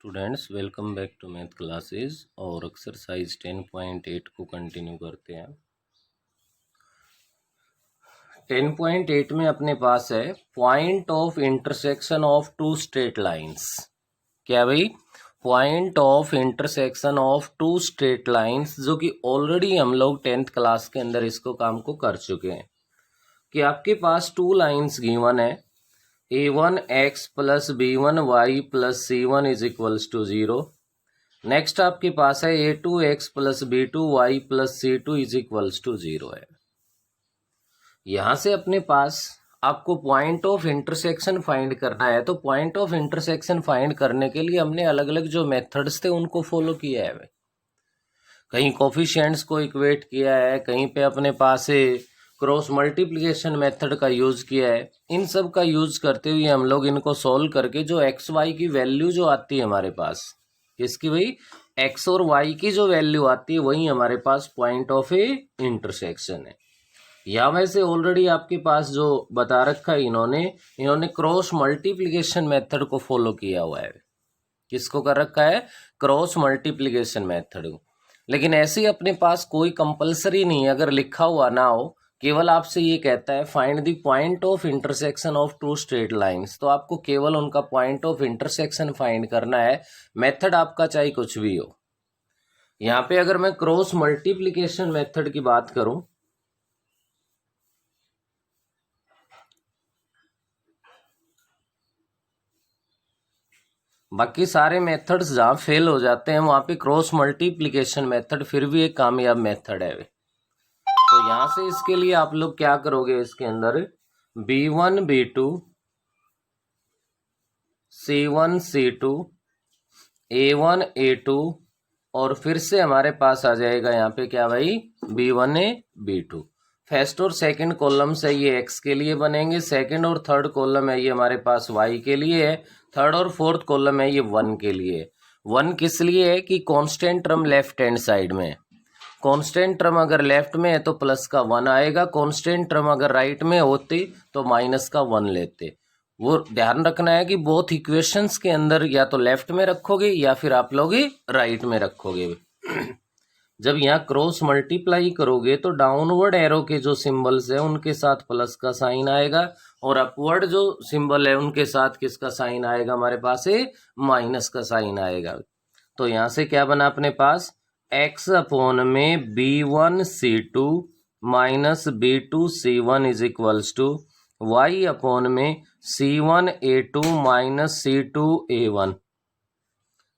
Students welcome back to math classes और exercise 10.8 को continue करते हैं। 10.8 में अपने पास है point of intersection of two straight lines. क्या भाई? Point of intersection of two straight lines, जो कि ऑलरेडी हम लोग 10th क्लास के अंदर इसको काम को कर चुके हैं कि आपके पास टू लाइंस गिवन है a1 x plus b1 y plus c1 is equals to 0। Next आपके पास है a2 x plus b2 y plus c2 is equals to 0 है। यहां से अपने पास आपको पॉइंट ऑफ इंटरसेक्शन फाइंड करना है। तो पॉइंट ऑफ इंटरसेक्शन फाइंड करने के लिए हमने अलग अलग जो मेथड्स थे उनको फॉलो किया है। कहीं कोफिशिएंट्स को इक्वेट किया है, कहीं पे अपने पास क्रॉस मल्टीप्लिकेशन मेथड का यूज किया है। इन सब का यूज करते हुए हम लोग इनको सॉल्व करके जो एक्स वाई की वैल्यू जो आती है हमारे पास, किसकी भाई? एक्स और वाई की जो वैल्यू आती है वही हमारे पास पॉइंट ऑफ इंटरसेक्शन है। या वैसे ऑलरेडी आपके पास जो बता रखा है इन्होंने क्रॉस मल्टीप्लिकेशन मेथड को फॉलो किया हुआ है। किसको कर रखा है? क्रॉस मल्टीप्लिकेशन मेथड को। लेकिन ऐसे ही अपने पास कोई कंपलसरी नहीं है, अगर लिखा हुआ ना हो, केवल आपसे ये कहता है find the point of intersection of two straight lines, तो आपको केवल उनका पॉइंट ऑफ इंटरसेक्शन फाइंड करना है। मेथड आपका चाहे कुछ भी हो। यहां पे अगर मैं क्रॉस मल्टीप्लिकेशन मेथड की बात करूं, बाकी सारे मेथड्स जहां फेल हो जाते हैं वहां पे क्रॉस मल्टीप्लिकेशन मेथड फिर भी एक कामयाब मेथड है। तो यहां से इसके लिए आप लोग क्या करोगे? इसके अंदर b1 b2 c1 c2 a1 a2 और फिर से हमारे पास आ जाएगा यहाँ पे क्या भाई? b1 b2। फर्स्ट और सेकंड कॉलम्स है ये x के लिए बनेंगे, सेकंड और थर्ड कॉलम है ये हमारे पास y के लिए है, थर्ड और फोर्थ कॉलम है ये 1 के लिए। 1 किस लिए है कि constant term left hand side में है। कांस्टेंट टर्म अगर लेफ्ट में है तो प्लस का 1 आएगा, कांस्टेंट टर्म अगर राइट में होती तो माइनस का 1 लेते। वो ध्यान रखना है कि बोथ इक्वेशंस के अंदर या तो लेफ्ट में रखोगे या फिर आप लोग राइट में रखोगे। जब यहाँ क्रॉस मल्टीप्लाई करोगे तो डाउनवर्ड एरो के जो सिंबल्स है उनके साथ प्लस का साइन आएगा और अपवर्ड जो सिंबल है उनके साथ किसका साइन आएगा? हमारे पास माइनस का साइन आएगा। तो यहाँ से क्या बना अपने पास? x अपॉन में b1 c2 minus b2 c1 is equals to y upon में c1 a2 minus c2 a1,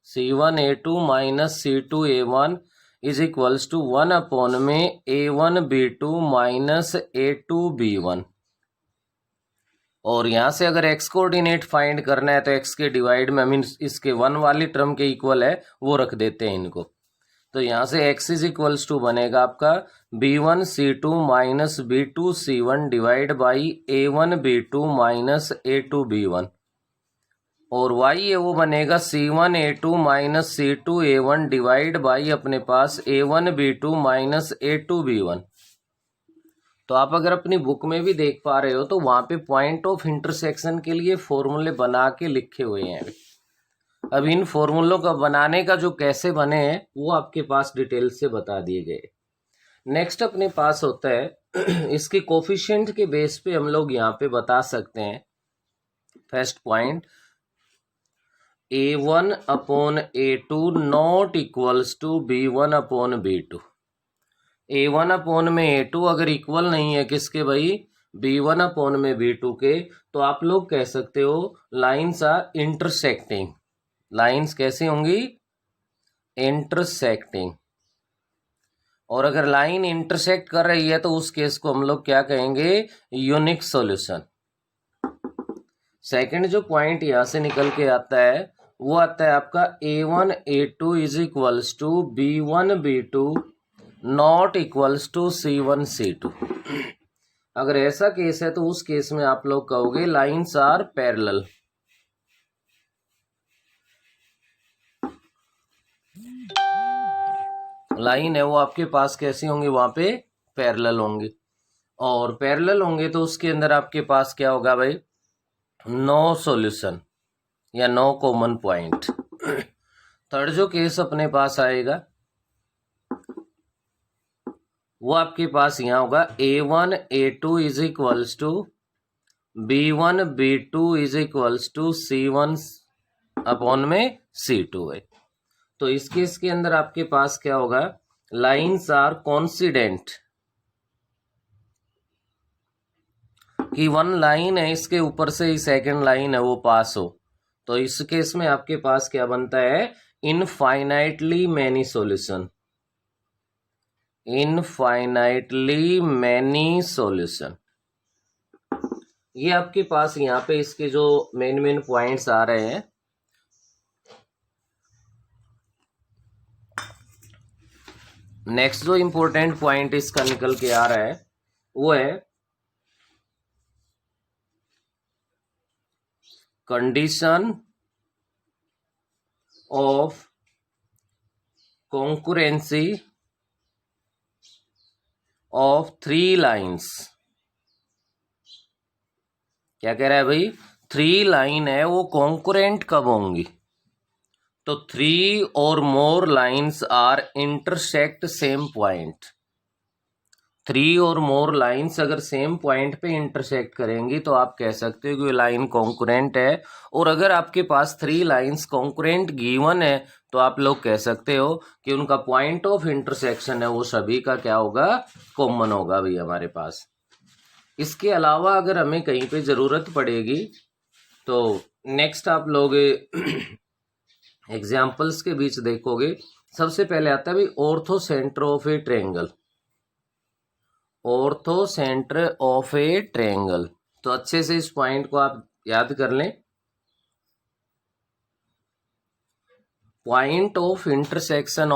c1 a2 minus c2 a1 is equals to 1 upon में a1 b2 minus a2 b1। और यहां से अगर x coordinate find करना है तो x के डिवाइड में इसके 1 वाली टर्म के इक्वल है वो रख देते हैं इनको। तो यहां से x इज इक्वल्स टू बनेगा आपका b1 c2 minus b2 c1 divide by a1 b2 minus a2 b1 और y है वो बनेगा c1 a2 minus c2 a1 divide by अपने पास a1 b2 minus a2 b1। तो आप अगर अपनी बुक में भी देख पा रहे हो तो वहां पे पॉइंट ऑफ इंटरसेक्शन के लिए फॉर्मूले बना के लिखे हुए हैं। अब इन फॉर्मूलों का बनाने का जो कैसे बने हैं वो आपके पास डिटेल से बता दिए गए। नेक्स्ट अपने पास होता है इसके कोफिशिएंट के बेस पे हम लोग यहाँ पे बता सकते हैं। First point a1 upon a2 not equals to b1 upon b2। a1 upon में a2 अगर इक्वल नहीं है किसके भाई? b1 अपॉन में b2 के, तो आप लोग कह सकते हो लाइन्स आर इंटरसेक्टिंग। लाइंस कैसी होंगी? इंटरसेक्टिंग। और अगर लाइन इंटरसेक्ट कर रही है तो उस केस को हम लोग क्या कहेंगे? Unique solution. सेकंड जो पॉइंट यहां से निकल के आता है वो आता है आपका a1 a2 is equals to b1 b2 not equals to c1 c2। अगर ऐसा केस है तो उस केस में आप लोग कहोगे लाइंस आर पैरेलल। लाइन है वो आपके पास कैसी होंगी? वहां पे पैरेलल होंगी। और पैरेलल होंगे तो उसके अंदर आपके पास क्या होगा भाई? नो सॉल्यूशन या नो कॉमन पॉइंट। थर्ड जो केस अपने पास आएगा वो आपके पास यहाँ होगा A1 A2 is equals to B1 B2 is equals to C1 upon में C2 है। तो इस केस के अंदर आपके पास क्या होगा, लाइंस आर कॉन्सिडेंट कि वन लाइन है, इसके ऊपर से ही सेकंड लाइन है वो पास हो। तो इस केस में आपके पास क्या बनता है, infinitely many solution, infinitely many solution. ये आपके पास यहाँ पे इसके जो मेन पॉइंट्स आ रहे हैं, नेक्स्ट जो इंपॉर्टेंट पॉइंट इसका निकल के आ रहा है वो है condition of concurrency of three lines. क्या कह रहा है भाई, थ्री लाइन है वो कॉन्करेंट कब होंगी, तो three or more lines are intersect same point. Three or more lines अगर सेम पॉइंट पे इंटरसेक्ट करेंगी तो आप कह सकते हो कि लाइन कॉन्करेंट है। और अगर आपके पास थ्री लाइंस कॉन्करेंट गिवन है तो आप लोग कह सकते हो कि उनका पॉइंट ऑफ इंटरसेक्शन है वो सभी का क्या होगा, कॉमन होगा भाई हमारे पास। इसके अलावा अगर हमें कहीं पे ज़रूरत पड़ेगी तो नेक्स्ट आप लोग एग्जाम्पल्स के बीच देखोगे, सबसे पहले आता है भाई ortho centre of A triangle, ortho centre of A triangle. तो अच्छे से इस पॉइंट को आप याद कर लें, point of intersection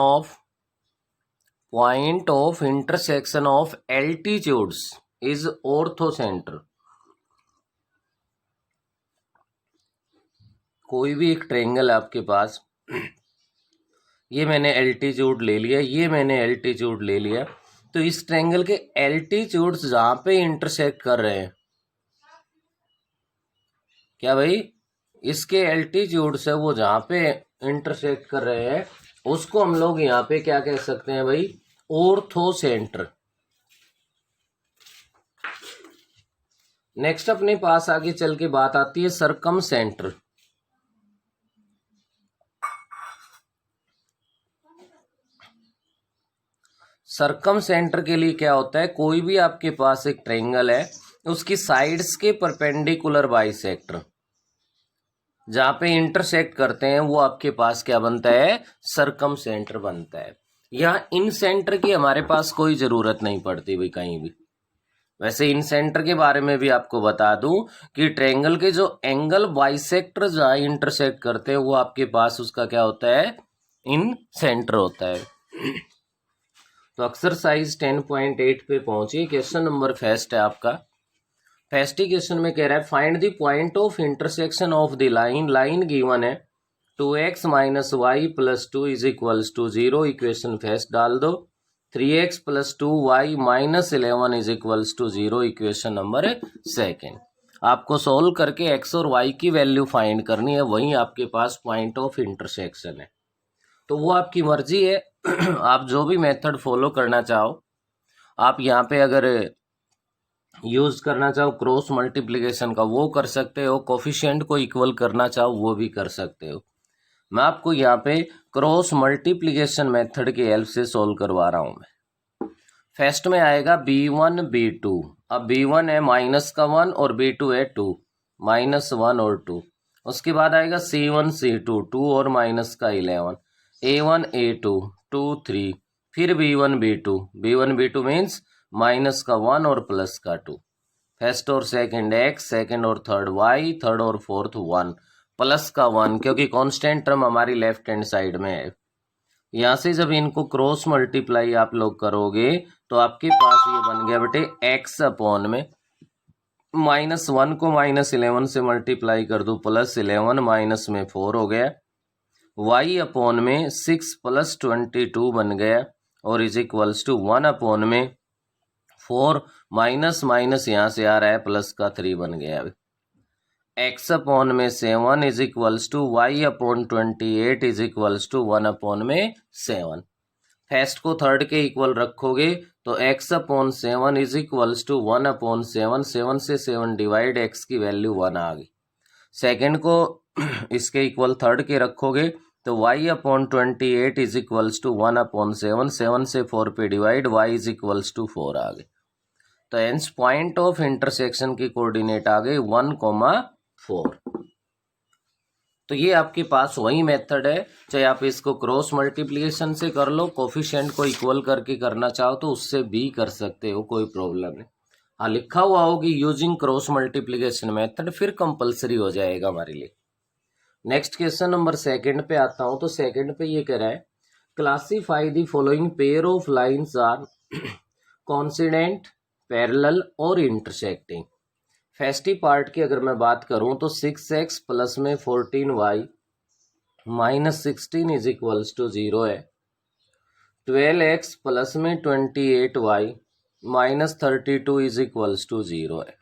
of altitudes is ortho centre. कोई भी एक ट्रायंगल है आपके पास, ये मैंने एल्टीट्यूड ले लिया, ये मैंने एल्टीट्यूड ले लिया, तो इस ट्रायंगल के एल्टीट्यूड्स जहां पे इंटरसेक्ट कर रहे हैं, क्या भाई, इसके एल्टीट्यूड्स है वो जहां पे इंटरसेक्ट कर रहे हैं उसको हम लोग यहाँ पे क्या कह सकते हैं भाई, ऑर्थो सेंटर। नेक्स्ट अपने पास आगे चल के बात आती है सरकम सेंटर। सरकम सेंटर के लिए क्या होता है, कोई भी आपके पास एक ट्रायंगल है उसकी साइड्स के परपेंडिकुलर बाइसेक्टर जहां पे इंटरसेक्ट करते हैं वो आपके पास क्या बनता है, सरकम सेंटर बनता है। यहाँ इन सेंटर की हमारे पास कोई जरूरत नहीं पड़ती भाई कहीं भी। वैसे इन सेंटर के बारे में भी आपको बता दूं कि ट्रायंगल के जो एंगल बाइसेक्टर जहां इंटरसेक्ट करते हैं वो आपके पास उसका क्या होता है, इन सेंटर होता है। तो एक्सरसाइज 10.8 पे पहुंची, क्वेश्चन नंबर फर्स्ट है आपका। फर्स्ट क्वेश्चन में कह रहा है find the point of intersection of the line, line given है 2x minus y plus 2 is equals to 0, equation first डाल दो। 3x plus 2y minus 11 is equals to 0, equation number second. आपको solve करके x और y की value find करनी है, वहीं आपके पास पॉइंट ऑफ इंटरसेक्शन है। तो वो आपकी मर्जी है आप जो भी मेथड फॉलो करना चाहो, आप यहाँ पे अगर यूज करना चाहो क्रॉस मल्टीप्लिकेशन का वो कर सकते हो, कोफिशिएंट को इक्वल करना चाहो वो भी कर सकते हो। मैं आपको यहाँ पे क्रॉस मल्टीप्लिकेशन मेथड की हेल्प से सोल्व करवा रहा हूँ। मैं फर्स्ट में आएगा B1 B2, अब B1 है माइनस का 1 और B2 है 2, माइनस 1 और 2। उसके बाद आएगा C1 C2, 2 और माइनस का 11, A1 A2 2 3, फिर B1 B2 मीन्स माइनस का 1 और प्लस का 2। फर्स्ट और सेकंड x, सेकंड और थर्ड y, थर्ड और फोर्थ 1, प्लस का 1 क्योंकि कांस्टेंट टर्म हमारी लेफ्ट हैंड साइड में है। यहाँ से जब इनको क्रॉस मल्टीप्लाई आप लोग करोगे तो आपके पास ये बन गया बेटे x अपॉन में माइनस 1 को माइनस 11 से मल्टीप्लाई कर दो प्लस 11 माइनस में 4 हो गया, y अपॉन में 6 प्लस 22 बन गया और इज इक्वल्स टू 1 अपॉन में 4 माइनस माइनस यहाँ से आ रहा है प्लस का 3 बन गया। x अपॉन में 7 is equals to y upon 28 is equals to 1 upon में 7। फर्स्ट को थर्ड के इक्वल रखोगे तो x upon 7 is equals to 1 upon 7, 7 से 7 डिवाइड, x की वैल्यू 1 आ गई। सेकेंड को इसके इक्वल थर्ड के रखोगे तो y upon 28 is equals to 1 upon 7, 7 से 4 पे divide, y is equals to 4 आ गए। तो हेंस पॉइंट ऑफ इंटरसेक्शन की कोऑर्डिनेट आ गई 1,4। तो ये आपके पास वही मेथड है, चाहे आप इसको क्रॉस मल्टीप्लिकेशन से कर लो, कोफिशिएंट को इक्वल करके करना चाहो तो उससे भी कर सकते हो, कोई प्रॉब्लम नहीं। हाँ, लिखा हुआ होगी यूजिंग क्रॉस मल्टीप्लिकेशन मेथड, फिर कंपलसरी हो जाएगा हमारे लिए। नेक्स्ट क्वेश्चन नंबर सेकंड पे आता हूं। तो सेकंड पे ये कह रहा है classify the following pair of lines are coincident, parallel और इंटरसेक्टिंग। फर्स्ट पार्ट की अगर मैं बात करूं तो 6x प्लस में 14y minus 16 is equals to 0 है। 12x प्लस में 28y minus 32 is equals to 0 है।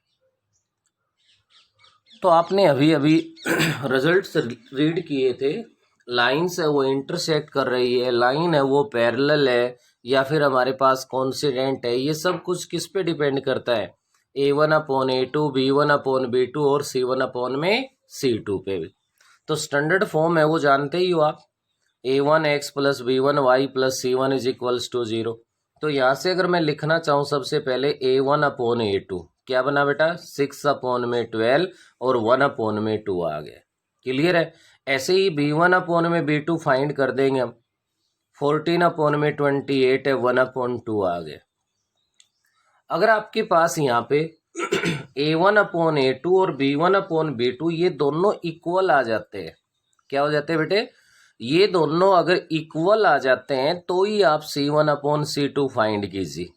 तो आपने अभी अभी रिजल्ट्स रीड किए थे। लाइंस है वो इंटरसेक्ट कर रही है, लाइन है वो पैरेलल है, या फिर हमारे पास कॉन्सिडेंट है। ये सब कुछ किस पे डिपेंड करता है? A1 upon A2, B1 upon B2 और C1 अपॉन में C2 पे भी। तो स्टैंडर्ड फॉर्म है वो जानते ही हो आप, A1x plus B1y plus C1 is equals to 0। तो यहाँ से अगर मैं लिखना चाहूँ सबसे पहले A1 अपॉन A2 क्या बना बेटा? 6 अपॉन में 12 और 1 अपॉन में 2 आ गया। क्लियर है? ऐसे ही B1 अपॉन में B2 फाइंड कर देंगे हम। 14 अपॉन में 28 है, 1 अपॉन 2 आ गया। अगर आपके पास यहाँ पे A1 अपॉन A2 और B1 अपॉन B2 ये दोनों इक्वल आ जाते हैं, क्या हो जाते हैं बेटे? ये दोनों अगर इक्वल आ जाते हैं तो ही आप C1 अपॉन C2 फाइंड कीजिए।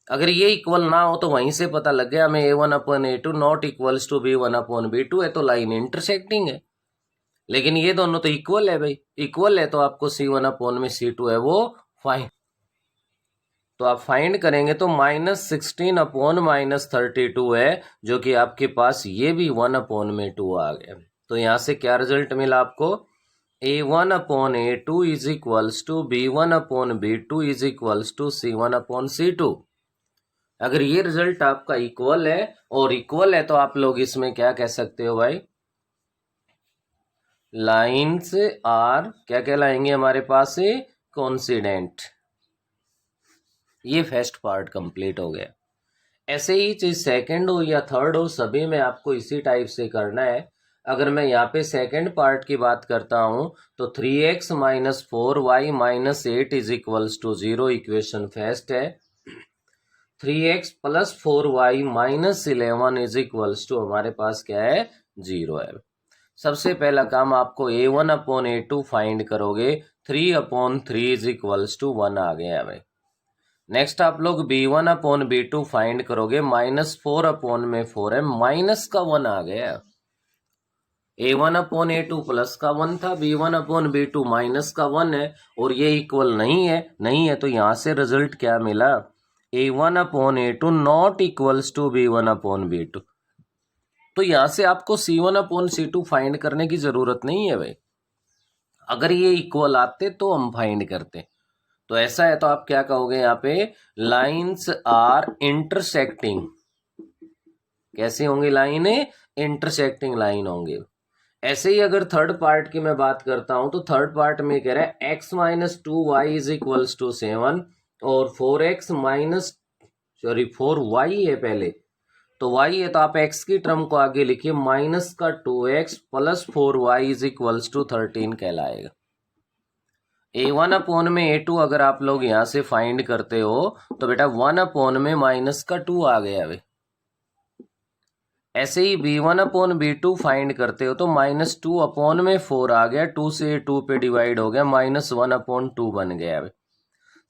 अगर ये इक्वल ना हो तो वहीं से पता लग गया हमें A1 upon A2 not equals to B1 upon B2 है, तो लाइन इंटरसेक्टिंग है। लेकिन ये दोनों तो इक्वल है भाई, इक्वल है तो आपको C1 अपॉन में C2 है वो फाइंड। तो आप फाइंड करेंगे तो -16 अपॉन -32 है, जो कि आपके पास ये भी 1 अपॉन में 2 आ गया। तो यहाँ से क्या रिजल्ट मिला आपको? A1 upon A2 is equals to B1 upon B2 is equals to C1 upon C2। अगर ये रिजल्ट आपका इक्वल है और इक्वल है तो आप लोग इसमें क्या कह सकते हो भाई? लाइन्स आर क्या कहलाएंगे हमारे पास? कॉन्सिडेंट। ये फर्स्ट पार्ट कंप्लीट हो गया। ऐसे ही चीज सेकंड हो या थर्ड हो, सभी में आपको इसी टाइप से करना है। अगर मैं यहाँ पे सेकंड पार्ट की बात करता हूं तो 3x minus 4y minus 8 is equals to 0 equation first है। 3x plus 4y minus 11 is equals to हमारे पास क्या है? 0 है। सबसे पहला काम आपको A1 अपॉन A2 फाइंड करोगे, 3 अपॉन 3 इज इक्वल्स टू 1 आ गया है भाई। नेक्स्ट आप लोग B1 अपॉन B2 फाइंड करोगे, -4 अपॉन में 4 है, माइनस का 1 आ गया। A1 अपॉन A2 प्लस का 1 था, B1 अपॉन B2 माइनस का 1 है, और ये इक्वल नहीं है तो यहां से रिजल्ट क्या मिला? A1 upon A2 not equals to B1 upon B2। तो यहां से आपको C1 अपॉन C2 फाइंड करने की जरूरत नहीं है भाई। अगर ये इक्वल आते तो हम फाइंड करते। तो ऐसा है तो आप क्या कहोगे यहाँ पे? Lines are intersecting. कैसे होंगे लाइन? इंटरसेक्टिंग लाइन होंगे। ऐसे ही अगर थर्ड पार्ट की मैं बात करता हूं तो थर्ड पार्ट में कह रहा है x minus 2y is equals to 7 और 4x माइनस 4y है पहले, तो y है तो आप x की टर्म को आगे लिखिए, माइनस का 2x plus 4y is equals to 13 कहलाएगा। A1 अपॉन में A2 अगर आप लोग यहां से फाइंड करते हो तो बेटा 1 अपॉन में माइनस का 2 आ गया भाई। ऐसे ही B1 अपॉन B2 फाइंड करते हो तो -2 अपॉन में 4 आ गया, 2 से 2 पे डिवाइड हो गया, -1 अपॉन 2 बन गया भाई।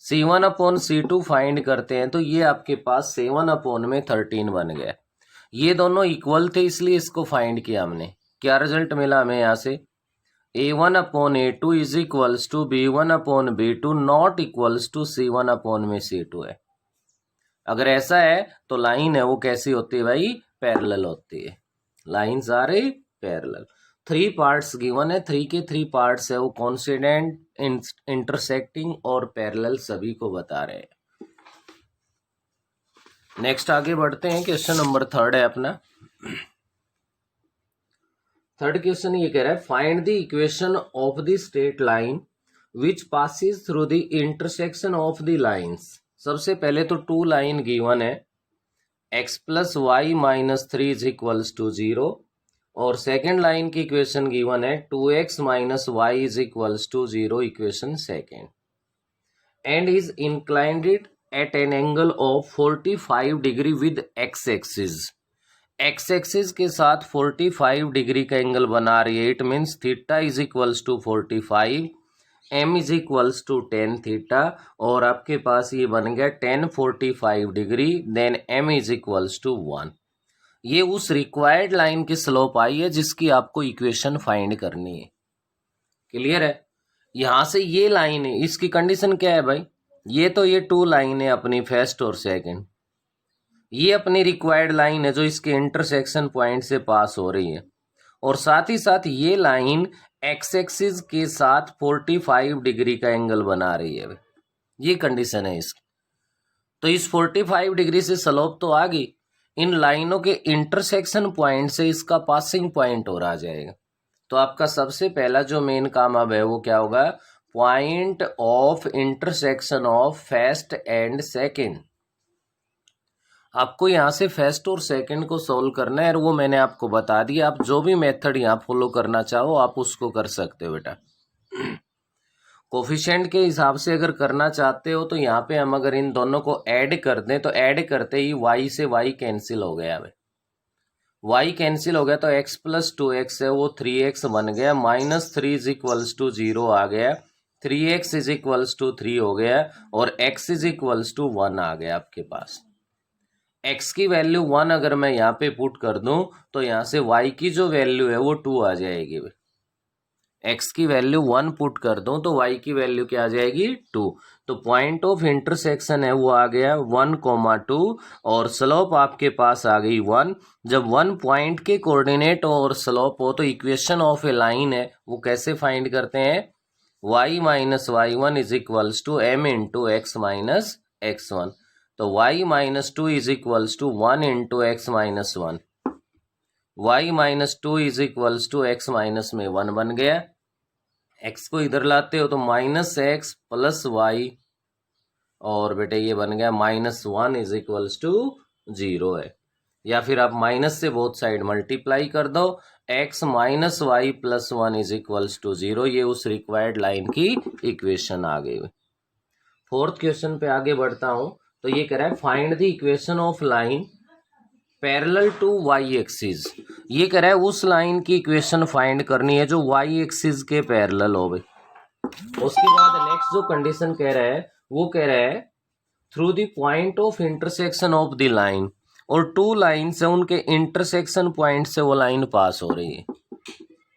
C1 अपॉन C2 फाइंड करते हैं तो ये आपके पास 7 अपॉन में 13 बन गया। ये दोनों इक्वल थे इसलिए इसको फाइंड किया हमने। क्या रिजल्ट मिला हमें यहाँ से? A1 upon A2 is equals to B1 upon B2 not equals to C1 upon में C2 है। अगर ऐसा है तो लाइन है वो कैसी होती है भाई? पैरेलल होती है। Lines are a parallel. 3 parts given है, 3 के 3 पार्ट्स है, वो कॉन्सिडेंट, इंटरसेक्टिंग और पैरेलल सभी को बता रहे हैं। नेक्स्ट आगे बढ़ते हैं, क्वेश्चन नंबर 3 है अपना। थर्ड क्वेश्चन ये कह रहा है find the equation of the straight line which passes through the intersection of the lines. सबसे पहले तो 2 लाइन गिवन है, x plus y minus 3 is equals to 0, और सेकेंड लाइन की इक्वेशन गिवन है 2x minus y is equals to 0, equation second, and is inclined at an angle of 45 degree with x axis. x axis के साथ 45 degree का angle बना रही है। It means theta is equals to 45, m is equals to tan theta, और आपके पास ये बन गया 10 45 degree, then m is equals to 1। ये उस रिक्वायर्ड लाइन की स्लोप आई है जिसकी आपको इक्वेशन फाइंड करनी है। क्लियर है? यहां से ये लाइन है, इसकी कंडीशन क्या है भाई, ये तो ये 2 लाइन है अपनी, फर्स्ट और सेकंड, ये अपनी रिक्वायर्ड लाइन है जो इसके इंटरसेक्शन पॉइंट से पास हो रही है, और साथ ही साथ ये लाइन एक्स एक्सिस के साथ 45 डिग्री का एंगल बना रही है। ये कंडीशन है इसकी। तो इस 45 डिग्री से स्लोप तो आ गई, इन लाइनों के इंटरसेक्शन पॉइंट से इसका पासिंग पॉइंट और आ जाएगा। तो आपका सबसे पहला जो मेन काम अब है वो क्या होगा, point of intersection of first and second. आपको यहाँ से फर्स्ट और सेकंड को सोल्व करना है, और वो मैंने आपको बता दिया। आप जो भी मेथड यहाँ फॉलो करना चाहो आप उसको कर सकते हो बेटा। कोफिशिएंट के हिसाब से अगर करना चाहते हो तो यहाँ पे हम अगर इन दोनों को ऐड कर दें तो ऐड करते ही y से y कैंसिल हो गया। y कैंसिल हो गया तो x प्लस 2x है वो 3x बन गया, माइनस 3 इज इक्वल्स टू 0 आ गया, 3x इज इक्वल्स टू 3 हो गया, और x इज इक्वल्स टू 1 आ गया आपके पास। x की वैल्यू 1 अगर मैं यहाँ पे पुट कर दूं तो यहाँ से y की जो वैल्यू है वो 2 आ जाएगी। x की वैल्यू 1 पुट कर दूं तो y की वैल्यू क्या आ जाएगी, 2। तो पॉइंट ऑफ इंटरसेक्शन है वो आ गया 1,2, और स्लोप आपके पास आ गई 1। जब 1 पॉइंट के कोऑर्डिनेट और स्लोप हो तो इक्वेशन ऑफ ए लाइन है वो कैसे फाइंड करते हैं, y minus y1 is equals to m into x minus x1। तो y minus 2 is equals to 1 into x minus 1, y minus 2 is equals to x minus में 1 बन गया। x को इधर लाते हो तो माइनस एक्स प्लस वाई, और बेटे ये बन गया माइनस 1 इज इक्वल्स टू 0 है। या फिर आप माइनस से बोथ साइड मल्टीप्लाई कर दो, x minus y plus 1 is equals to 0। ये उस रिक्वायर्ड लाइन की इक्वेशन आ गई। फोर्थ क्वेश्चन पे आगे बढ़ता हूं। तो ये कह रहा है find the equation of line parallel to y axis. ये कह रहा है उस लाइन की इक्वेशन फाइंड करनी है जो वाई एक्सिस के पैरेलल हो भाई। उसके बाद नेक्स्ट जो कंडीशन कह रहा है वो कह रहा है through the point of intersection of the line, और 2 लाइन से उनके इंटरसेक्शन पॉइंट से वो लाइन पास हो रही है।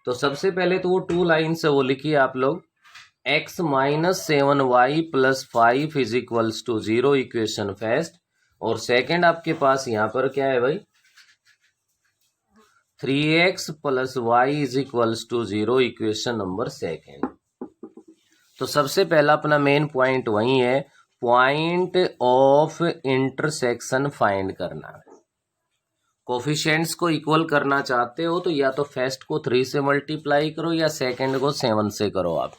तो सबसे पहले तो वो 2 लाइन से वो लिखिए आप लोग, x minus 7y plus 5 is equals to 0, equation first. और सेकंड आपके पास यहाँ पर क्या है भाई, 3x plus y is equals to 0, equation number second. तो सबसे पहला अपना मेन पॉइंट वही है, पॉइंट ऑफ इंटरसेक्शन फाइंड करना है। कोफिशिएंट्स को इक्वल करना चाहते हो तो या तो फर्स्ट को 3 से मल्टीप्लाई करो या सेकंड को 7 से करो आप।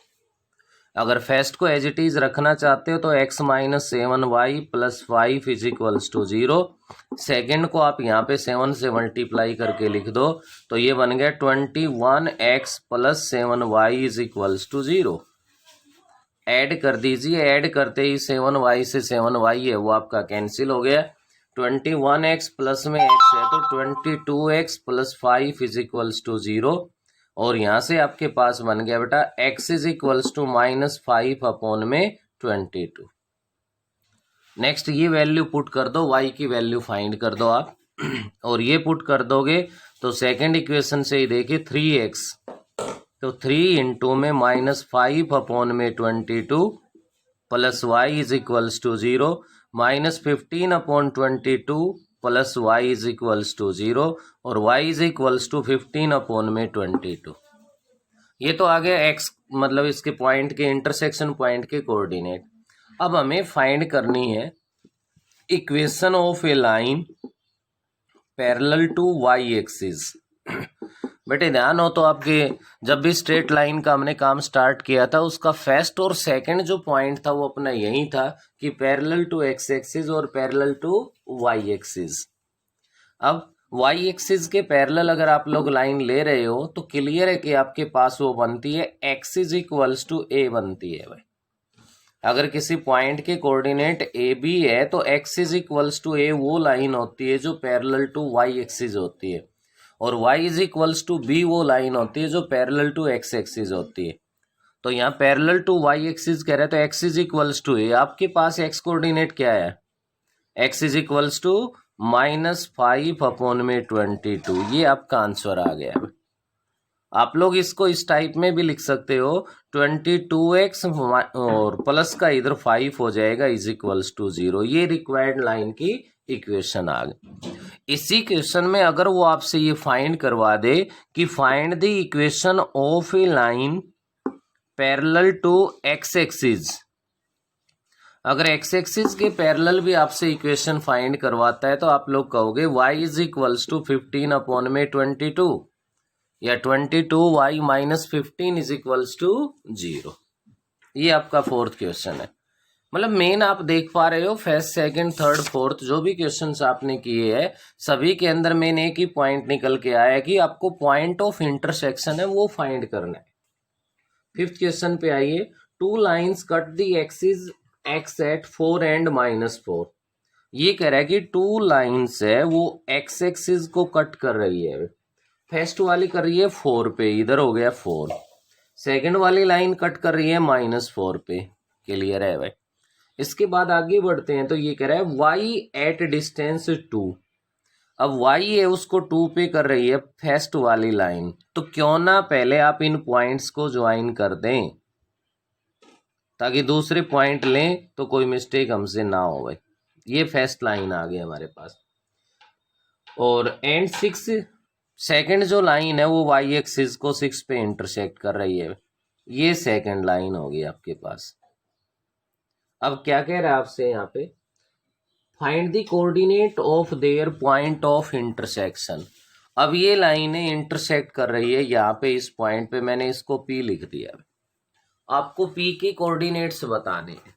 अगर फर्स्ट को एज इट इज रखना चाहते हो तो x minus 7y plus 5 is equals to 0, second को आप यहाँ पे 7 से मल्टीप्लाई करके लिख दो तो ये बन गया 21x plus 7y is equals to 0। Add कर दीजिए, ऐड करते ही 7y से 7y है वो आपका कैंसिल हो गया, 21x प्लस में x है तो 22x plus 5 is equals to 0, और यहां से आपके पास बन गया बेटा x is equals to minus 5 upon में 22। नेक्स्ट ये वैल्यू पुट कर दो, y की वैल्यू फाइंड कर दो आप, और ये पुट कर दोगे तो सेकंड इक्वेशन से ही देखिए 3x, तो 3 इंटू में माइनस 5 अपॉन में 22 plus y is equals to 0, minus 15 upon 22 plus y is equals to 0 और वाई इज इक्वल्स टू 15/22। ये तो आ गया एक्स मतलब इसके पॉइंट के इंटरसेक्शन पॉइंट के कोऑर्डिनेट। अब हमें फाइंड करनी है equation of a line parallel to y axis. बेटे ध्यान हो तो आपके जब भी स्ट्रेट लाइन का हमने काम स्टार्ट किया था उसका फर्स्ट और सेकंड जो पॉइंट था वो अपना यही था कि पैरेलल टू एक्स एक्सिस और पैरेलल टू वाई एक्सिस। अब वाई एक्सिस के पैरेलल अगर आप लोग लाइन ले रहे हो तो क्लियर है कि आपके पास वो बनती है एक्स इज इक्वल्स टू ए बनती है भाई। अगर किसी पॉइंट के कोऑर्डिनेट ए बी है तो एक्स इज इक्वल्स टू ए वो लाइन होती है जो पैरेलल टू वाई एक्सिस होती है और y is equals to b वो लाइन होती है जो पैरेलल टू एक्स एक्सिस होती है। तो यहाँ पैरेलल टू वाई एक्सिस कह रहे हैं तो x इज इक्वल्स टू ए, आपके पास x कोऑर्डिनेट क्या है, x इज इक्वल्स टू -5/22। ये आपका आंसर आ गया। आप लोग इसको इस टाइप में भी लिख सकते हो 22x और प्लस का इधर 5 हो जाएगा इज इक्वल्स टू 0। ये रिक्वायर्ड लाइन की इक्वेशन आ गई। इसी क्वेश्चन में अगर वो आपसे ये फाइंड करवा दे कि find the equation of a line parallel to x axis, अगर एक्स एक्सिस के पैरेलल भी आपसे इक्वेशन फाइंड करवाता है तो आप लोग कहोगे y इज इक्वल्स टू 15/22 या 22y - 15 इज इक्वल्स टू 0। ये आपका फोर्थ क्वेश्चन है। मतलब मेन आप देख पा रहे हो फर्स्ट सेकंड थर्ड फोर्थ जो भी क्वेश्चंस आपने किए हैं सभी के अंदर मेन एक ही पॉइंट निकल के आया कि आपको पॉइंट ऑफ इंटरसेक्शन है वो फाइंड करना है। फिफ्थ क्वेश्चन पे आइए, two lines cut the axis x at 4 and -4। ये कह रहा है कि टू लाइंस है वो एक्स एक्सिस को कट कर रही है। फर्स्ट वाली कर रही है 4 पे, इधर हो गया 4। सेकंड वाली लाइन कट कर रही है -4 पे, क्लियर है भाई। इसके बाद आगे बढ़ते हैं तो ये कह रहा है y एट डिस्टेंस 2। अब y है उसको 2 पे कर रही है फर्स्ट वाली लाइन, तो क्यों ना पहले आप इन पॉइंट्स को ज्वाइन कर दें ताकि दूसरे पॉइंट लें तो कोई मिस्टेक हमसे ना हो भाई। ये फर्स्ट लाइन आ गई हमारे पास और एंड 6 सेकंड जो लाइन है वो y एक्सिस को 6 पे इंटरसेक्ट कर रही है। ये सेकंड लाइन होगी आपके पास। अब क्या कह रहा है आपसे यहाँ पे, find the coordinate of their point of intersection. अब ये लाइनें इंटरसेक्ट कर रही है यहाँ पे इस पॉइंट पे, मैंने इसको P लिख दिया। आपको P के कोऑर्डिनेट्स बताने हैं।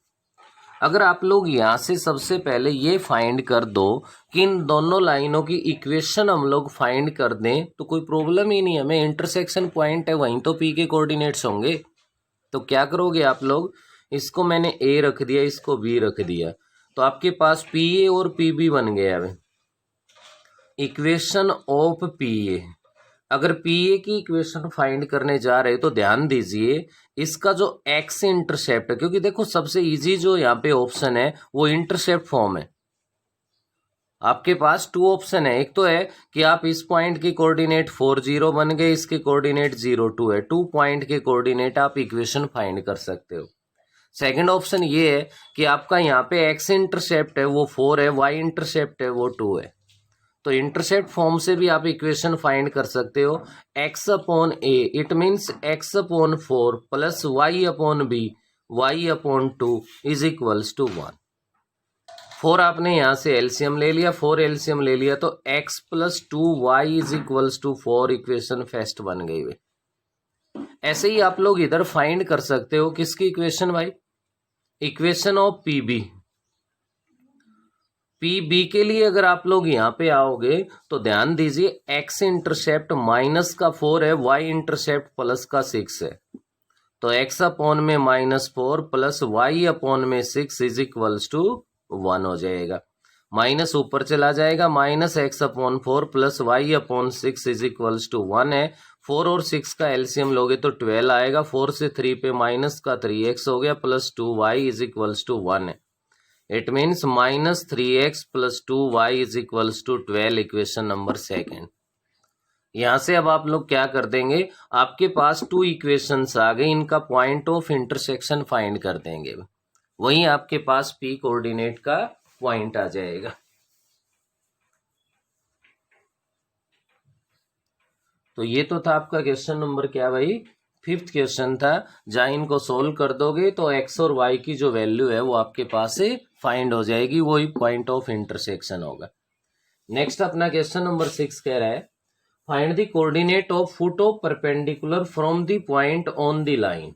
अगर आप लोग यहाँ से सबसे पहले ये फाइंड कर दो कि इन दोनों लाइनों की इक्वेशन हम लोग फाइंड कर दें तो कोई प्रॉब्लम ही नहीं, हमें इंटरसेक्शन पॉइंट है वहीं तो P के कोऑर्डिनेट्स होंगे। तो क्या करोगे आप लोग, इसको मैंने A रख दिया, इसको B रख दिया, तो आपके पास PA और PB बन गया है। इक्वेशन ऑफ PA, अगर PA की इक्वेशन फाइंड करने जा रहे तो ध्यान दीजिए इसका जो x इंटरसेप्ट है, क्योंकि देखो सबसे इजी जो यहाँ पे ऑप्शन है वो इंटरसेप्ट फॉर्म है। आपके पास 2 ऑप्शन है, एक तो है कि आप इस पॉइंट के कोऑर्डिनेट 4 0 बन गए, इसके कोऑर्डिनेट 0 2 है, 2 पॉइंट के कोऑर्डिनेट आप इक्वेशन फाइंड कर सकते हो। सेकंड ऑप्शन ये है कि आपका यहाँ पे x इंटरसेप्ट है वो 4 है, y इंटरसेप्ट है वो 2 है, तो इंटरसेप्ट फॉर्म से भी आप इक्वेशन फाइंड कर सकते हो। x/a it means x/4 plus y/b y/2 is equals to 1। 4 आपने यहाँ से एलसीएम ले लिया, 4 एलसीएम ले लिया तो x + 2y is equals to 4 equation first बन गई हुई। ऐसे ही आप लोग इधर फाइंड कर सकते हो किसकी इक्वेशन भाई, इक्वेशन ऑफ PB। PB के लिए अगर आप लोग यहाँ पे आओगे तो ध्यान दीजिए x इंटरसेप्ट -4 है, y इंटरसेप्ट +6 है, तो x/-4 plus y/6 is equals to 1 हो जाएगा। माइनस ऊपर चला जाएगा, -x/4 plus y/6 is equals to 1 है। 4 और 6 का एलसीएम लोगे तो 12 आएगा, 4 से 3 पे माइनस का 3x हो गया plus 2y is equals to 1 है। It means -3x + 2y is equals to 12 equation number second. यहाँ से अब आप लोग क्या कर देंगे, आपके पास 2 इक्वेशंस आ गए, इनका पॉइंट ऑफ इंटरसेक्शन फाइंड कर देंगे, वहीं आपके पास P कोऑर्डिनेट का पॉइंट आ जाएगा। तो ये तो था आपका क्वेश्चन नंबर क्या भाई, 5th क्वेश्चन था। जहाँ इनको सोल्व कर दोगे तो एक्स और वाई की जो वैल्यू है वो आपके पास से फाइंड हो जाएगी, वही पॉइंट ऑफ इंटरसेक्शन होगा। नेक्स्ट अपना क्वेश्चन नंबर 6 कह रहा है find the coordinate of foot of perpendicular from the point on the line.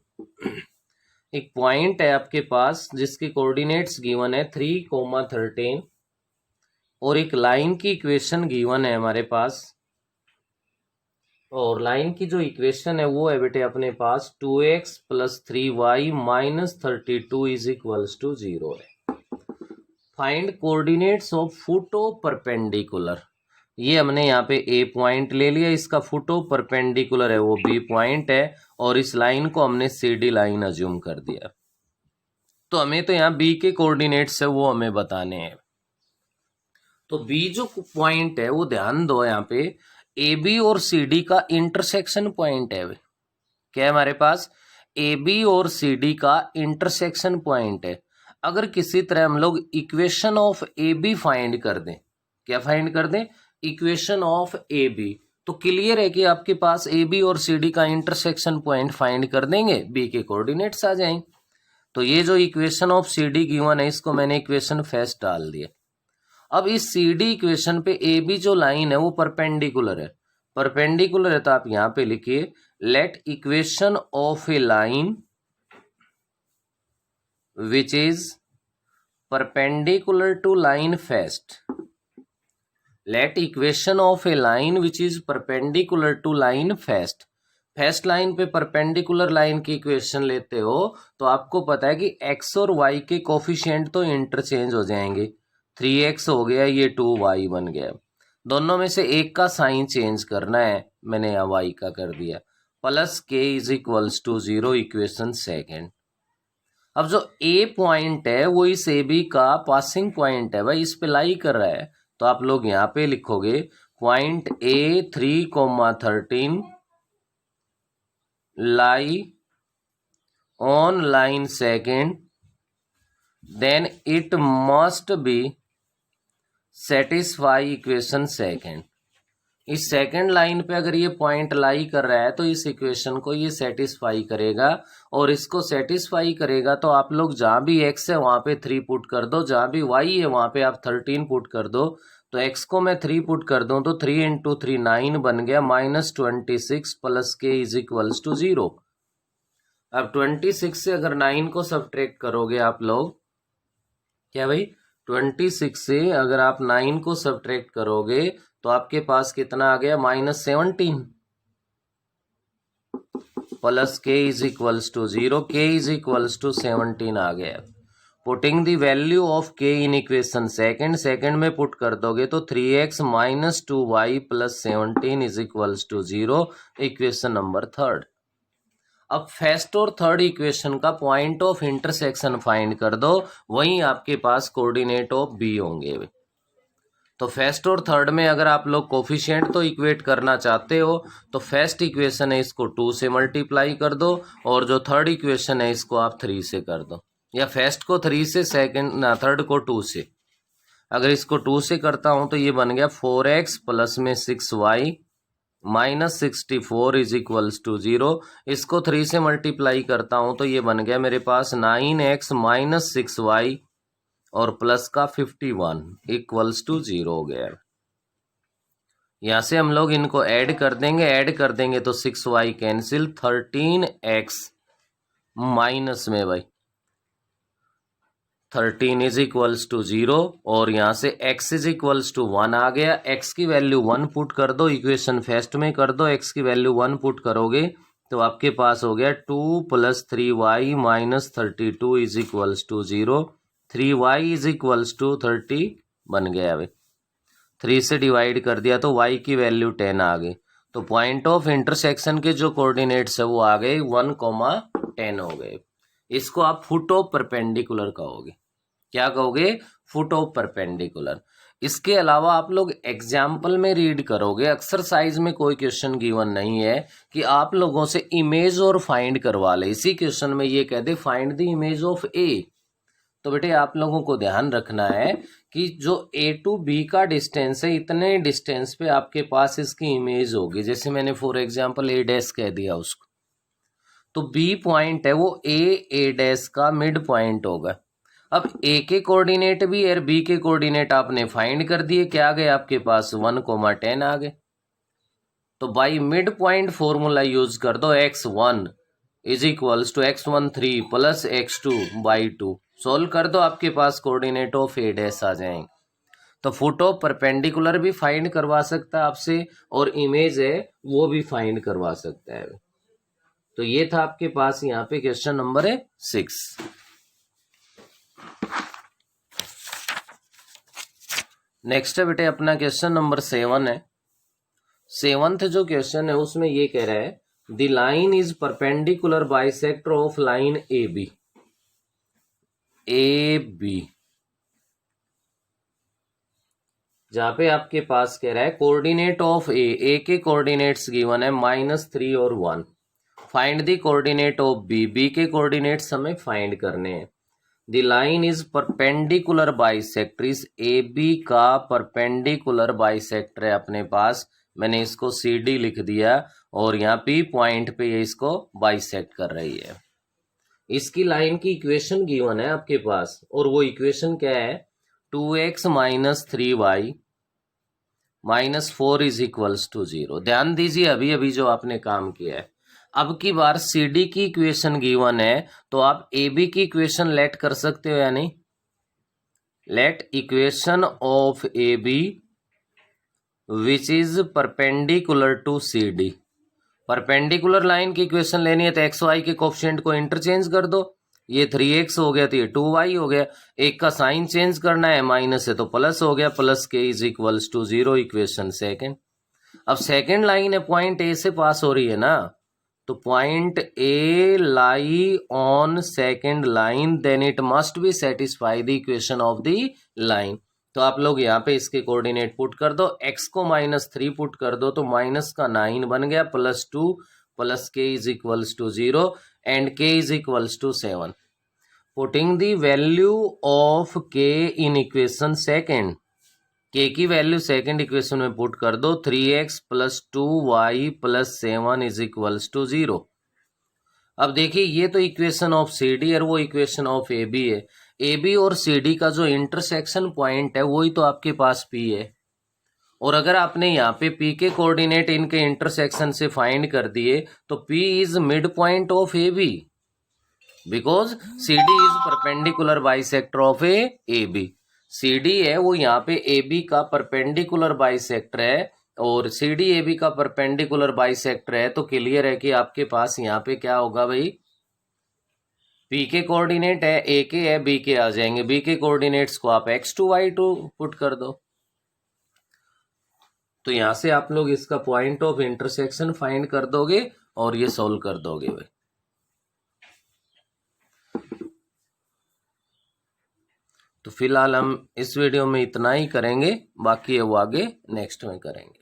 एक पॉइंट है आपके पास जिसकी कोऑर्डिनेट्स गिवन है 3,13 और एक लाइन की इक्वेशन गिवन है हमारे पास, और लाइन की जो इक्वेशन है वो है बेटे अपने पास 2x + 3y - 32 = 0 है। Find coordinates of foot of perpendicular. ये हमने यहाँ पे ए पॉइंट ले लिया, इसका फुट ऑफ परपेंडिकुलर है वो बी पॉइंट है, और इस लाइन को हमने सी डी लाइन अज्यूम कर दिया। तो हमें तो यहाँ बी के कोऑर्डिनेट्स है वो हमें बताने हैं। तो बी जो पॉइंट है वो ध्यान दो, यहाँ पे ए बी और सी डी का इंटरसेक्शन पॉइंट है। क्या है हमारे पास, ए बी और सी डी का इंटरसेक्शन पॉइंट है। अगर किसी तरह हम लोग equation of A B find कर दें, क्या फाइंड कर दें, इक्वेशन ऑफ ए बी, तो क्लियर है कि आपके पास ए बी और सी डी का इंटरसेक्शन पॉइंट फाइंड कर देंगे, बी के कोऑर्डिनेट्स आ जाएंगे। तो ये जो equation of C D given है इसको मैंने इक्वेशन फर्स्ट डाल दिया। अब इस सी डी इक्वेशन पे ए बी जो लाइन है वो परपेंडिकुलर है, परपेंडिकुलर है तो आप यहां पे लिखिए let equation of a line which is perpendicular to line first. Let equation of a line which is perpendicular to line first. First line पे परपेंडिकुलर लाइन की इक्वेशन लेते हो तो आपको पता है कि एक्स और वाई के कोफिशिएंट तो इंटरचेंज हो जाएंगे, 3x हो गया, ये 2y बन गया। दोनों में से एक का साइन चेंज करना है, मैंने यहाँ y का कर दिया, +k = 0 इक्वेशन सेकेंड। अब जो a पॉइंट है वो इस ए बी का पासिंग पॉइंट है भाई, इस पे लाई कर रहा है, तो आप लोग यहाँ पे लिखोगे point A 3,13 lie on line second, then it must be satisfy equation second. इस सेकेंड लाइन पे अगर ये पॉइंट लाई कर रहा है तो इस इक्वेशन को ये सेटिस्फाई करेगा, और इसको सेटिस्फाई करेगा तो आप लोग जहां भी x है वहां पे 3 पुट कर दो, जहां भी y है वहां पे आप 13 पुट कर दो। तो x को मैं 3 पुट कर दूं तो 3 × 3 9 बन गया, -26 + k = 0। अब 26 से अगर 9 को सब्ट्रैक्ट करोगे आप लोग, क्या भाई 26 से अगर आप 9 को सब्ट्रैक्ट करोगे तो आपके पास कितना आ गया, -17 + k = 0, k = 17 आ गया। Putting the value of k in equation second में पुट कर दोगे तो 3x - 2y + 17 = 0 equation number third. अब फर्स्ट और थर्ड इक्वेशन का पॉइंट ऑफ इंटरसेक्शन फाइंड कर दो, वहीं आपके पास कोऑर्डिनेट ऑफ बी होंगे। तो फर्स्ट और थर्ड में अगर आप लोग कोफिशिएंट तो इक्वेट करना चाहते हो तो फर्स्ट इक्वेशन है इसको 2 से मल्टीप्लाई कर दो, और जो थर्ड इक्वेशन है इसको आप 3 से कर दो, या फर्स्ट को 3 से थर्ड को 2 से। अगर इसको 2 से करता हूं तो ये बन गया 4x + में 6y -64 = 0। इसको 3 से मल्टीप्लाई करता हूं तो ये बन गया मेरे पास 9x - 6y और प्लस का 51 = 0 हो गया। यहां से हम लोग इनको ऐड कर देंगे तो 6y कैंसिल, 13x माइनस में भाई 13 = 0, और यहाँ से x = 1 आ गया। x की वैल्यू 1 पुट कर दो, इक्वेशन फर्स्ट में कर दो, x की वैल्यू 1 पुट करोगे तो आपके पास हो गया 2 + 3y - 32 = 0, 3y = 30 बन गया। अभी 3 से डिवाइड कर दिया तो y की वैल्यू 10 आ गई। तो पॉइंट ऑफ इंटरसेक्शन के जो कोऑर्डिनेट्स है वो आ गए 1,10 हो गए। इसको आप फुट ऑफ परपेंडिकुलर कहोगे। क्या कहोगे, फुट ऑफ परपेंडिकुलर। इसके अलावा आप लोग एग्जाम्पल में रीड करोगे, एक्सरसाइज में कोई क्वेश्चन गिवन नहीं है कि आप लोगों से इमेज और फाइंड करवा ले। इसी क्वेश्चन में ये कह दे find the image of A, तो बेटे आप लोगों को ध्यान रखना है कि जो ए टू बी का डिस्टेंस है, इतने डिस्टेंस पे आपके पास इसकी इमेज होगी। जैसे मैंने फॉर एग्जांपल ए डैश कह दिया उसको, तो बी पॉइंट है वो ए डैश का मिड पॉइंट होगा। अब ए के कोऑर्डिनेट भी और बी के कोऑर्डिनेट आपने फाइंड कर दिए, क्या आ गए आपके पास 1,10 आ गए। तो by mid point formula use कर दो, x1 is equals to x13 plus x2/2। Solve कर दो, आपके पास कोऑर्डिनेट ऑफ ए डैश आ जाएंगे। तो फुट ऑफ परपेंडिकुलर भी फाइंड करवा सकता है आपसे, और इमेज है वो भी फाइंड करवा सकता है। तो ये था आपके पास यहाँ पे क्वेश्चन नंबर है 6। नेक्स्ट है बेटे अपना क्वेश्चन नंबर 7 है। 7th जो क्वेश्चन है उसमें ये कह रहा है the line is perpendicular bisector of line A B, जहां पे आपके पास कह रहा है कोऑर्डिनेट ऑफ ए के कोऑर्डिनेट्स गिवन है -3 और 1। Find the coordinate of B के कोऑर्डिनेट्स हमें फाइंड करने हैं। The line is perpendicular bisector, इस ए बी का परपेंडिकुलर बाइसेक्टर है अपने पास। मैंने इसको सी डी लिख दिया और यहाँ पी पॉइंट पे ये इसको बाइसेक्ट कर रही है। इसकी लाइन की इक्वेशन गिवन है आपके पास, और वो इक्वेशन क्या है 2x - 3y - 4 is equals to 0। ध्यान दीजिए अभी अभी जो आपने काम किया है। अब की बार सी डी की इक्वेशन गिवन है तो आप ए बी की इक्वेशन लेट कर सकते हो या नहीं। Let equation of A B which is perpendicular to C D. Perpendicular line की इक्वेशन लेनी है तो एक्स वाई के कोफिशिएंट को इंटरचेंज कर दो। ये 3x हो गया तो ये 2y हो गया। एक का साइन चेंज करना है, माइनस है तो प्लस हो गया, plus k is equals to 0 equation second. अब सेकेंड लाइन है पॉइंट ए से पास हो रही है ना, तो point A lie on second line, then it must be satisfy the equation of the line. तो आप लोग यहाँ पे इसके कोऑर्डिनेट पुट कर दो, x को -3 पुट कर दो तो माइनस का 9 बन गया, +2 plus k is equals to 0 and k is equals to 7। Putting the value of k in equation second, k की वैल्यू सेकेंड इक्वेशन में पुट कर दो, 3x + 2y + 7 is equals to 0। अब देखिए ये तो इक्वेशन ऑफ सी डी और वो इक्वेशन ऑफ ए बी है। ए बी और सी डी का जो इंटरसेक्शन पॉइंट है वही तो आपके पास P है। और अगर आपने यहाँ पे P के कोऑर्डिनेट इनके इंटरसेक्शन से फाइंड कर दिए तो P इज mid point of A B, because C D is perpendicular bisector of A B. C D है वो यहाँ पे ए बी का परपेंडिकुलर बाइसेक्टर है, और सी डी ए बी का परपेंडिकुलर बाइसेक्टर है। तो क्लियर है कि आपके पास यहाँ पे क्या होगा भाई, पी के कोऑर्डिनेट है ए के है बी के आ जाएंगे, बी के कोऑर्डिनेट्स को आप x2 y2 पुट कर दो। तो यहां से आप लोग इसका पॉइंट ऑफ इंटरसेक्शन फाइंड कर दोगे और ये सॉल्व कर दोगे भाई। तो फिलहाल हम इस वीडियो में इतना ही करेंगे, बाकी है वो आगे नेक्स्ट में करेंगे।